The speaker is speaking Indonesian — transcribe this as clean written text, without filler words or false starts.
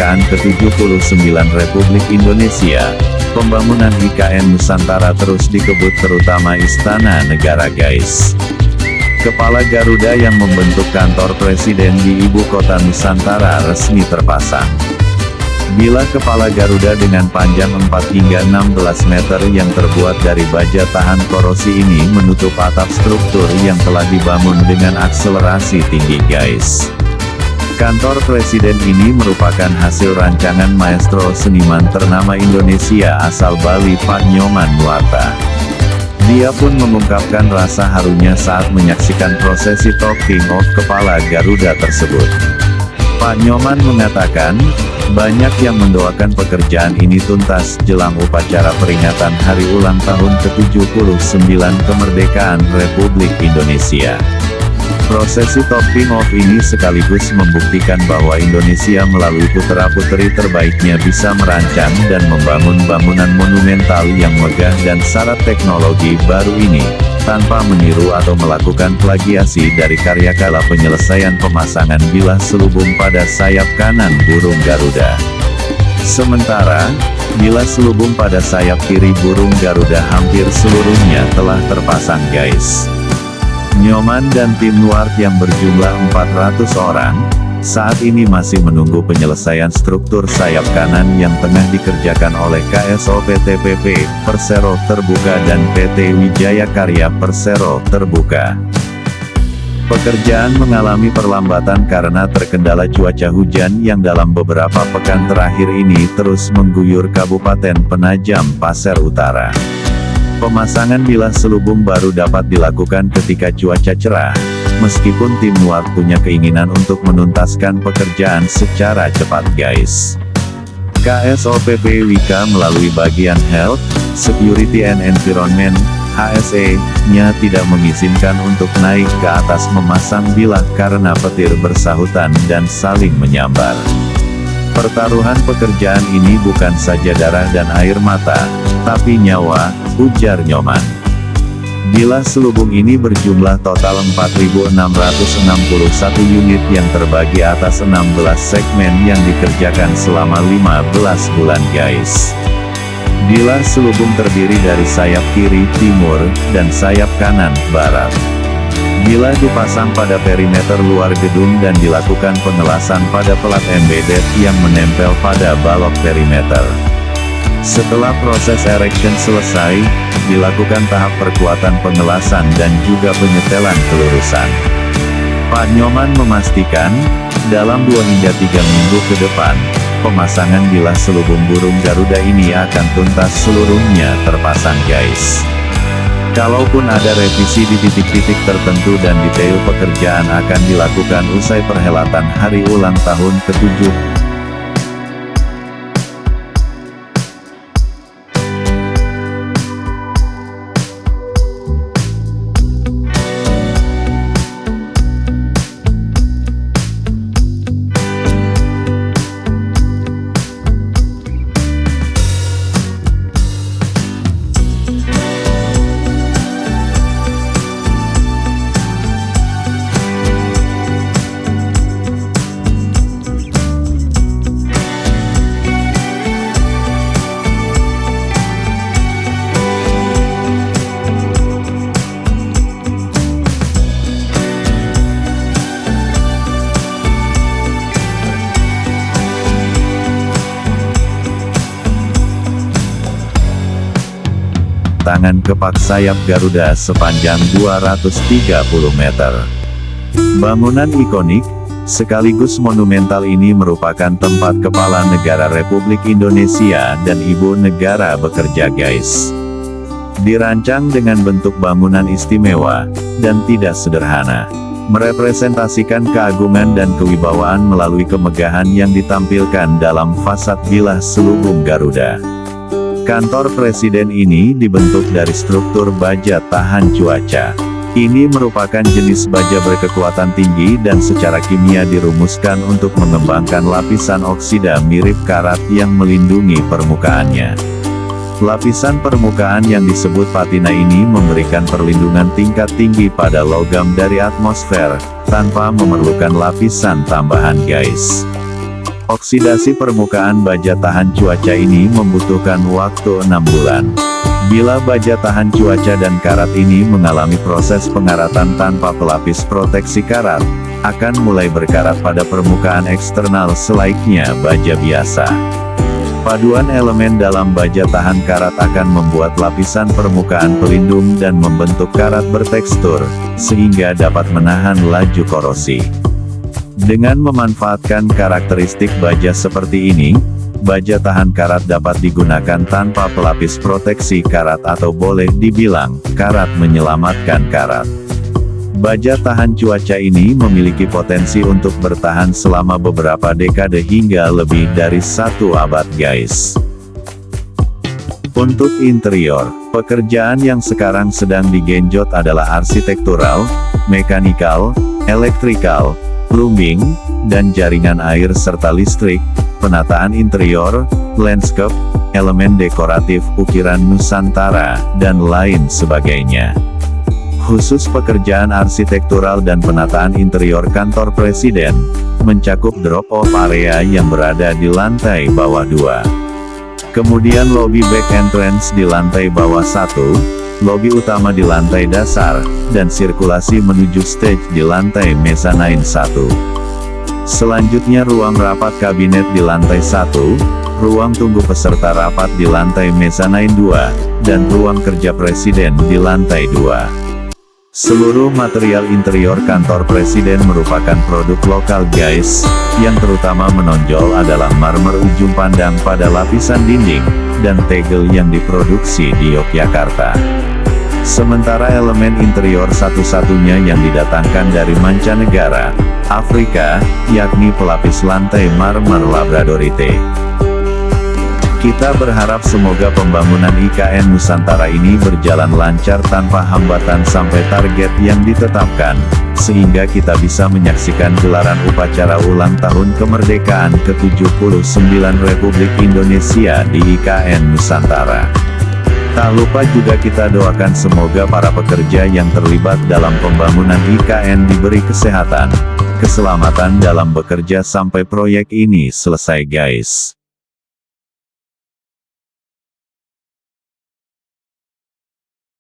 kemerdekaan ke-79 Republik Indonesia, pembangunan IKN Nusantara terus dikebut terutama Istana Negara guys. Kepala Garuda yang membentuk kantor presiden di ibu kota Nusantara resmi terpasang. Bila kepala Garuda dengan panjang 4 hingga 16 meter yang terbuat dari baja tahan korosi ini menutup atap struktur yang telah dibangun dengan akselerasi tinggi guys. Kantor presiden ini merupakan hasil rancangan maestro seniman ternama Indonesia asal Bali Pak Nyoman Nuarta. Dia pun mengungkapkan rasa harunya saat menyaksikan prosesi taking off kepala Garuda tersebut. Pak Nyoman mengatakan, banyak yang mendoakan pekerjaan ini tuntas jelang upacara peringatan hari ulang tahun ke-79 kemerdekaan Republik Indonesia. Prosesi taking off ini sekaligus membuktikan bahwa Indonesia melalui putra-putri terbaiknya bisa merancang dan membangun bangunan monumental yang megah dan syarat teknologi baru ini, tanpa meniru atau melakukan plagiasi dari karya kala penyelesaian pemasangan bilah selubung pada sayap kanan burung Garuda. Sementara, bilah selubung pada sayap kiri burung Garuda hampir seluruhnya telah terpasang guys. Nyoman dan tim Nuart yang berjumlah 400 orang, saat ini masih menunggu penyelesaian struktur sayap kanan yang tengah dikerjakan oleh KSOP TPP, Persero Terbuka dan PT Wijaya Karya Persero Terbuka. Pekerjaan mengalami perlambatan karena terkendala cuaca hujan yang dalam beberapa pekan terakhir ini terus mengguyur Kabupaten Penajam Pasir Utara. Pemasangan bilah selubung baru dapat dilakukan ketika cuaca cerah, meskipun tim Nuart punya keinginan untuk menuntaskan pekerjaan secara cepat guys. KSOPP Wika melalui bagian Health, Security and Environment, HSE-nya tidak mengizinkan untuk naik ke atas memasang bilah karena petir bersahutan dan saling menyambar. Pertaruhan pekerjaan ini bukan saja darah dan air mata, tapi nyawa, ujar Nyoman. Bilah selubung ini berjumlah total 4.661 unit yang terbagi atas 16 segmen yang dikerjakan selama 15 bulan guys. Bilah selubung terdiri dari sayap kiri, timur, dan sayap kanan, barat. Bilah dipasang pada perimeter luar gedung dan dilakukan pengelasan pada pelat embedded yang menempel pada balok perimeter. Setelah proses erection selesai, dilakukan tahap perkuatan pengelasan dan juga penyetelan kelurusan. Pak Nyoman memastikan, dalam 2 hingga 3 minggu ke depan, pemasangan bilah selubung burung Garuda ini akan tuntas seluruhnya terpasang guys. Kalaupun ada revisi di titik-titik tertentu dan detail pekerjaan akan dilakukan usai perhelatan hari ulang tahun ke-7. Tangan kepak sayap Garuda sepanjang 230 meter. Bangunan ikonik, sekaligus monumental ini merupakan tempat Kepala Negara Republik Indonesia dan Ibu Negara bekerja guys. Dirancang dengan bentuk bangunan istimewa, dan tidak sederhana. Merepresentasikan keagungan dan kewibawaan melalui kemegahan yang ditampilkan dalam fasad bilah selubung Garuda. Kantor presiden ini dibentuk dari struktur baja tahan cuaca. Ini merupakan jenis baja berkekuatan tinggi dan secara kimia dirumuskan untuk mengembangkan lapisan oksida mirip karat yang melindungi permukaannya. Lapisan permukaan yang disebut patina ini memberikan perlindungan tingkat tinggi pada logam dari atmosfer, tanpa memerlukan lapisan tambahan guys. Oksidasi permukaan baja tahan cuaca ini membutuhkan waktu 6 bulan. Bila baja tahan cuaca dan karat ini mengalami proses pengaratan tanpa pelapis proteksi karat, akan mulai berkarat pada permukaan eksternal selayaknya baja biasa. Paduan elemen dalam baja tahan karat akan membuat lapisan permukaan pelindung dan membentuk karat bertekstur, sehingga dapat menahan laju korosi. Dengan memanfaatkan karakteristik baja seperti ini, baja tahan karat dapat digunakan tanpa pelapis proteksi karat atau boleh dibilang, karat menyelamatkan karat. Baja tahan cuaca ini memiliki potensi untuk bertahan selama beberapa dekade hingga lebih dari 1 abad guys. Untuk interior, pekerjaan yang sekarang sedang digenjot adalah arsitektural, mekanikal, elektrikal, plumbing, dan jaringan air serta listrik, penataan interior, landscape, elemen dekoratif ukiran Nusantara, dan lain sebagainya. Khusus pekerjaan arsitektural dan penataan interior kantor presiden, mencakup drop-off area yang berada di lantai bawah 2. Kemudian lobby back entrance di lantai bawah 1, lobi utama di lantai dasar, dan sirkulasi menuju stage di lantai mezzanine 1. Selanjutnya ruang rapat kabinet di lantai 1, ruang tunggu peserta rapat di lantai mezzanine 2, dan ruang kerja presiden di lantai 2. Seluruh material interior kantor presiden merupakan produk lokal guys, yang terutama menonjol adalah marmer ujung pandang pada lapisan dinding, dan tegel yang diproduksi di Yogyakarta. Sementara elemen interior satu-satunya yang didatangkan dari mancanegara, Afrika, yakni pelapis lantai marmer labradorite. Kita berharap semoga pembangunan IKN Nusantara ini berjalan lancar tanpa hambatan sampai target yang ditetapkan, sehingga kita bisa menyaksikan gelaran upacara ulang tahun kemerdekaan ke-79 Republik Indonesia di IKN Nusantara. Tak lupa juga kita doakan semoga para pekerja yang terlibat dalam pembangunan IKN diberi kesehatan, keselamatan dalam bekerja sampai proyek ini selesai guys.